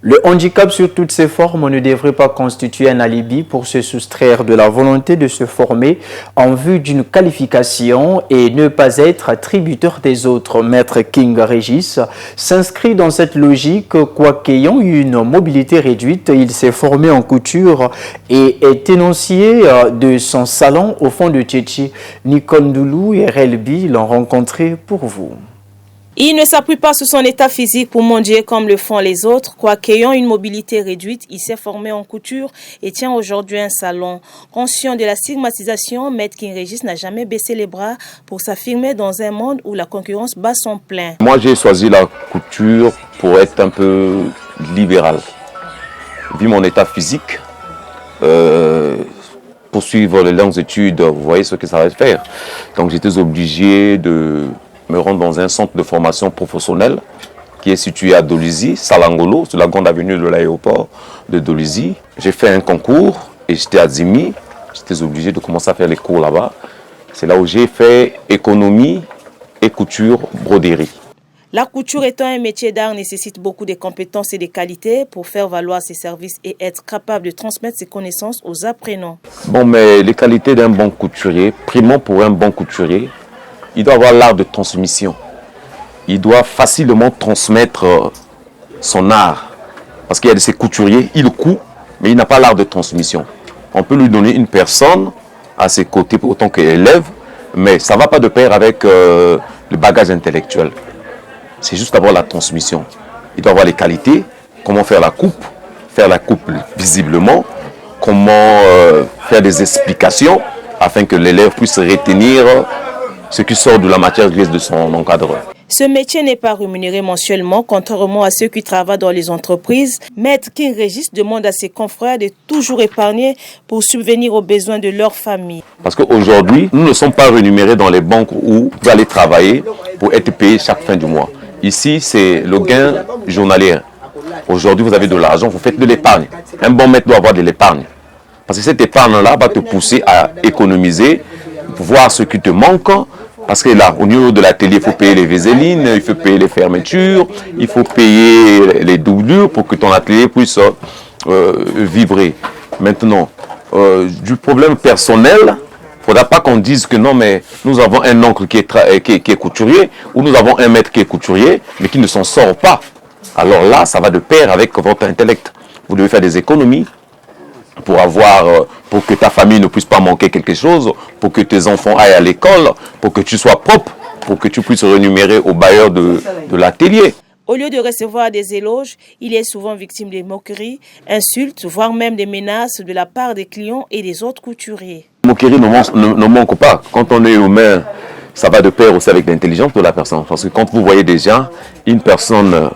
Le handicap sous toutes ses formes ne devrait pas constituer un alibi pour se soustraire de la volonté de se former en vue d'une qualification et ne pas être tributaire des autres. Maître King Régis s'inscrit dans cette logique, quoiqu'ayant eu une mobilité réduite, il s'est formé en couture et est énoncié de son salon au fond de Tchétchi. Nikondoulou et Relbi l'ont rencontré pour vous. Il ne s'appuie pas sur son état physique pour mendier comme le font les autres. Quoiqu'ayant une mobilité réduite, il s'est formé en couture et tient aujourd'hui un salon. Conscient de la stigmatisation, Maître King Régis n'a jamais baissé les bras pour s'affirmer dans un monde où la concurrence bat son plein. Moi, j'ai choisi la couture pour être un peu libéral. Vu mon état physique, poursuivre les longues études, vous voyez ce que ça va faire. Donc j'étais obligé de me rendre dans un centre de formation professionnelle qui est situé à Dolisie, Salangolo, sur la grande avenue de l'aéroport de Dolisie. J'ai fait un concours et j'étais admis. J'étais obligé de commencer à faire les cours là-bas. C'est là où j'ai fait économie et couture broderie. La couture étant un métier d'art nécessite beaucoup de compétences et de qualités pour faire valoir ses services et être capable de transmettre ses connaissances aux apprenants. Bon, mais les qualités d'un bon couturier, primant pour un bon couturier, il doit avoir l'art de transmission. Il doit facilement transmettre son art. Parce qu'il y a de ces couturiers, il coud, mais il n'a pas l'art de transmission. On peut lui donner une personne à ses côtés autant qu'élève, mais ça ne va pas de pair avec le bagage intellectuel. C'est juste avoir la transmission. Il doit avoir les qualités, comment faire la coupe visiblement, comment faire des explications afin que l'élève puisse retenir ce qui sort de la matière grise de son encadreur. Ce métier n'est pas rémunéré mensuellement, contrairement à ceux qui travaillent dans les entreprises. Maître King Régis demande à ses confrères de toujours épargner pour subvenir aux besoins de leur famille. Parce qu'aujourd'hui, nous ne sommes pas rémunérés dans les banques où vous allez travailler pour être payé chaque fin du mois. Ici, c'est le gain journalier. Aujourd'hui, vous avez de l'argent, vous faites de l'épargne. Un bon maître doit avoir de l'épargne. Parce que cette épargne-là va te pousser à économiser, voir ce qui te manque. Parce que là, au niveau de l'atelier, il faut payer les vaselines, il faut payer les fermetures, il faut payer les doublures pour que ton atelier puisse vibrer. Maintenant, du problème personnel, il ne faudra pas qu'on dise que non, mais nous avons un oncle qui est couturier, ou nous avons un maître qui est couturier, mais qui ne s'en sort pas. Alors là, ça va de pair avec votre intellect. Vous devez faire des économies pour que ta famille ne puisse pas manquer quelque chose, pour que tes enfants aillent à l'école, pour que tu sois propre, pour que tu puisses rémunérer au bailleur de l'atelier. Au lieu de recevoir des éloges, il est souvent victime de moqueries, insultes, voire même des menaces de la part des clients et des autres couturiers. La moquerie ne manque pas. Quand on est humain, ça va de pair aussi avec l'intelligence de la personne. Parce que quand vous voyez déjà une personne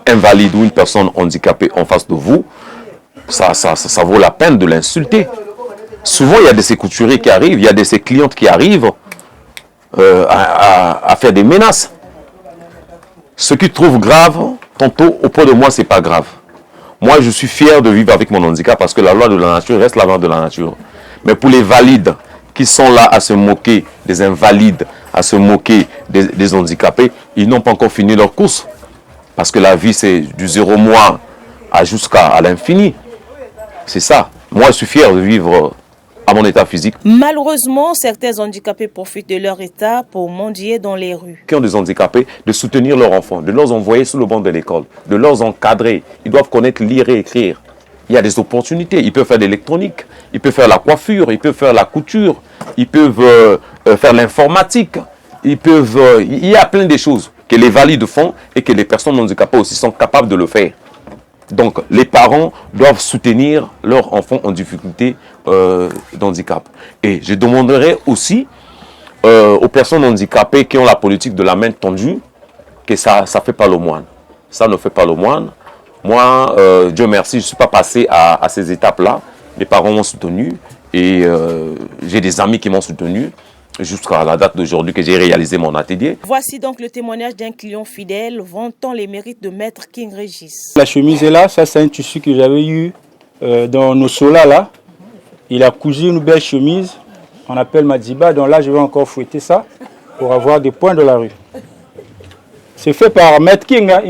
invalide ou une personne handicapée en face de vous, ça vaut la peine de l'insulter. Souvent, il y a de ces couturiers qui arrivent, il y a de ces clientes qui arrivent à faire des menaces. Ce qu'ils trouvent grave, tantôt auprès de moi, ce n'est pas grave. Moi, je suis fier de vivre avec mon handicap parce que la loi de la nature reste la loi de la nature. Mais pour les valides qui sont là à se moquer des invalides, à se moquer des handicapés, ils n'ont pas encore fini leur course. Parce que la vie, c'est du 0 mois jusqu'à l'infini. C'est ça. Moi, je suis fier de vivre à mon état physique. Malheureusement, certains handicapés profitent de leur état pour mendier dans les rues. Qui ont des handicapés, de soutenir leurs enfants, de les envoyer sous le banc de l'école, de les encadrer. Ils doivent connaître lire et écrire. Il y a des opportunités. Ils peuvent faire de l'électronique, ils peuvent faire la coiffure, ils peuvent faire la couture, ils peuvent faire l'informatique. Il y a plein de choses que les valides font et que les personnes handicapées aussi sont capables de le faire. Donc, les parents doivent soutenir leurs enfants en difficulté d'handicap. Et je demanderai aussi aux personnes handicapées qui ont la politique de la main tendue que ça ne fait pas le moine. Ça ne fait pas le moine. Moi, Dieu merci, je ne suis pas passé à ces étapes-là. Mes parents m'ont soutenu et j'ai des amis qui m'ont soutenu. Jusqu'à la date d'aujourd'hui que j'ai réalisé mon atelier. Voici donc le témoignage d'un client fidèle vantant les mérites de Maître King Régis. La chemise est là, ça c'est un tissu que j'avais eu dans nos solas là. Il a cousu une belle chemise, on appelle Madiba, donc là je vais encore fouetter ça pour avoir des points de la rue. C'est fait par Maître King. Hein.